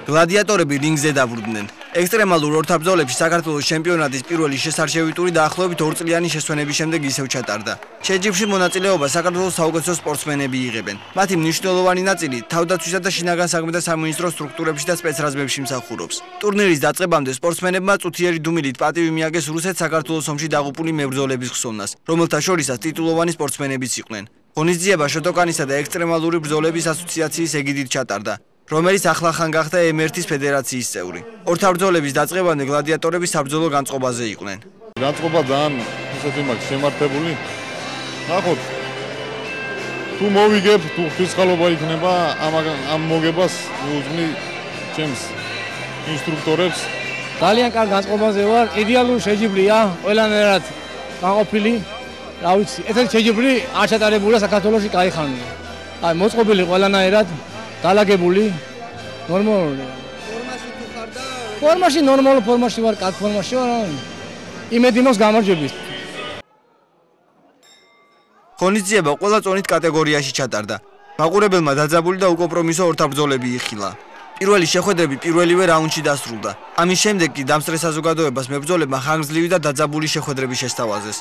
გლადიატორები რინგზე დაბრუნდნენ. ექსტრემალურ ორთაბრძოლებში საქართველოს ჩემპიონატის პირველი შესარჩევი ტური დაახლოებით 2 წლიანი შესვენების შემდეგ ისევ ჩატარდა. შეჯიბრში მონაწილეობას საქართველოს საუკეთესო სპორტსმენები იღებენ. მათი მნიშვნელოვანი ნაწილი თავდაცვისა და შინაგან საქმეთა სამინისტროს სტრუქტურებში და სპეცრაზმებში მსახურობს. ტურნირის დაწყებამდე სპორტსმენებმა წუთიერი დუმილით პატივი მიაგეს რუსეთ-საქართველოს ომში დაღუპული მებრძოლების ხსოვნას, რომელთა შორისაც ტიტულოვანი სპორტსმენებიც იყვნენ. ღონისძიება შოტოკანისა და ექსტრემალური ბრძოლების ასოციაციის ეგიდით ჩატარდა, რომელიც ახლახან გახდა M1-ის ფედერაციის წევრი. ორთაბრძოლების დაწყებამდე გლადიატორები საბრძოლო განწყობაზე იყვნენ. განწყობა ძალიან ისეთი მაქვს შემართებული. ნახოთ. თუ მოვიგებ, თუ ღვთისმხალობა იქნება ამ მოგებას უძვნი ჩემს ინსტრუქტორებს. ძალიან კარგ განწყობაზე ვარ, იდეალური შეჯიბრია, ყველანაირად გაყოფილი. რა ვიცი, ესეთი შეჯიბრი არ ჩატარებულა საქართველოში კაი ხანია. აი, მოწყობილი ყველანაირად, დალაგებული, ნორმალურია. ფორმაში თუ ხარ და ფორმაში ნორმალურ ფორმაში ვარ, კარგ ფორმაში ვარ. იმედი მაქვს გამარჯვების. ღონისძიება ყველა წონით კატეგორიაში ჩატარდა. მაყურებელმა დაძაბული და უკომპრომისო ორთაბრძოლები იხილა. პირველი შეხვედრები პირველივე რაუნდში დასრულდა. ამის შემდეგ კი დამსწრე საზოგადოებას მებრძოლებმა ხანგრძლივი და დაძაბული შეხვედრები შესთავაზეს.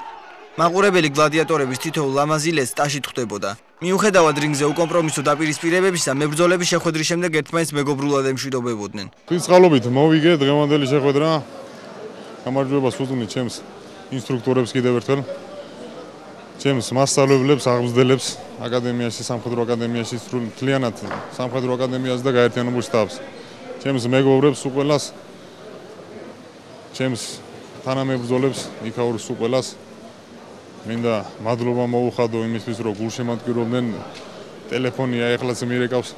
მაყურებელი გლადიატორების თითოეულ ლამაზი ლეც ტაშით ხვდებოდა. მიუხედავად რინგზე უკომპრომისო დაპირისპირებებისა, მებრძოლები შეხვედრის შემდეგ ერთმანეთს მეგობრულად ემშვიდობებოდნენ. ღვთისმხალობით მოვიგე დღევანდელი შეხვედრა. გამარჯვებას ვუძვნი ჩემს ინსტრუქტორებს კიდევ ერთხელ. ჩემს მასწავლებლებს, აღმზრდელებს აკადემიაში, სამხედრო აკადემიაში, მთლიანად სამხედრო აკადემიას და გაერთიანებულ შტაბს. ჩემს მეგობრებს უყველას, ჩემს თანამებრძოლებს, იქაურს უყველას. მინდა მადლობა მოუხადო იმისთვის, რომ გულშემატკივრობდნენ. ტელეფონია ეხლაც მირეკავს.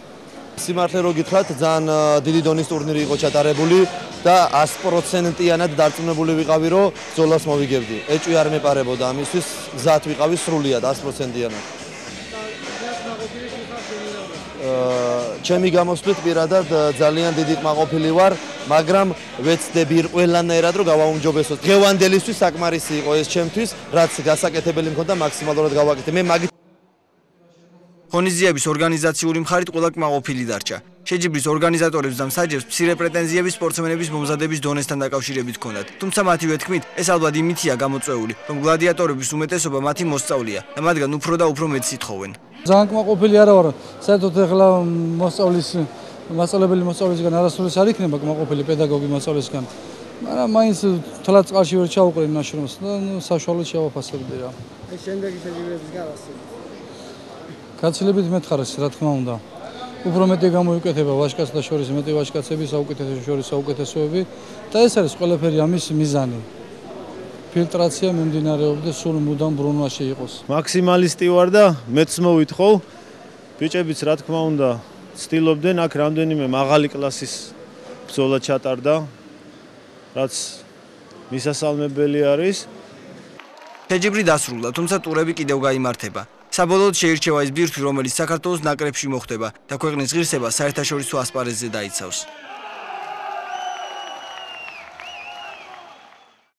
სიმართლე რო გითხრათ, ძალიან დიდი დონის ტურნირი იყო ჩატარებული და 100%-იანად დარწმუნებული ვიყავი, რომ ბრძოლას მოვიგებდი. ეჭვი არ მეპარებოდა ამისთვის, გზად ვიყავი სრულიად 100%-იანად. ჩემი გამოსვლით პირადად ძალიან დიდი კმაყოფილი ვარ, მაგრამ ვეცდები ყველანაირად რომ გავაუმჯობესოთ. დღევანდელისთვის საკმარისი იყო ეს ჩემთვის, რაც გასაკეთებელი მქონდა მაქსიმალურად გავაკეთე. მე მაგით ღონისძიების ორგანიზაციული მხარით ყველა კმაყოფილი დარჩა. შეჯიბრის ორგანიზატორებს და მსაჯებს მცირე პრეტენზიები სპორტსმენების მომზადების დონესთან დაკავშირებით ჰქონდათ. თუმცა მათივე თქმით, ეს ალბათ იმითია გამოწვეული, რომ გლადიატორების უმეტესობა მათი მოსწავლეა და მათგან უფრო და უფრო მეტს ითხოვენ. ძალიან კმაყოფილი არა ვარ, საერთოდ ეხლა მასწავლებელი მოსწავლისგან არასდროს არ იქნება კმაყოფილი პედაგოგი მოსწავლისგან. მაგრამ მაინც თლად წყალში ვერ ჩავუყრე ნაშრომს და საშუალოდ შევაფასებდი რა. ეს შემდეგი შეჯიბრების გარასი. გაცილებით მეთხარეს, რა თქმა უნდა. უფრო მეტი გამოიკეთება ვაჟკაცთა შორის, მეტი ვაჟკაცების საუკეთესო შორის საუკეთესოები და ეს არის ყველაფერი ამის მიზანი. ფილტრაცია მიმდინარეობდეს, სულ მუდამ ბრუნვაში იყოს. მაქსიმალისტი ვარ და მეც მოვითხოვ. ბიჭებიც რა თქმა უნდა ცდილობდნენ, აქ რამდენიმე მაღალი კლასის ბრძოლა ჩატარდა, რაც მისასალმებელი არის. შეჯიბრი დასრულდა, თუმცა ტურები კიდევ გაიმართება. საბოლოოდ შეირჩევა ის ბირთვი, რომელიც საქართველოს ნაკრებში მოხვდება და ქვეყნის ღირსებას საერთაშორისო ასპარეზზე დაიცავს.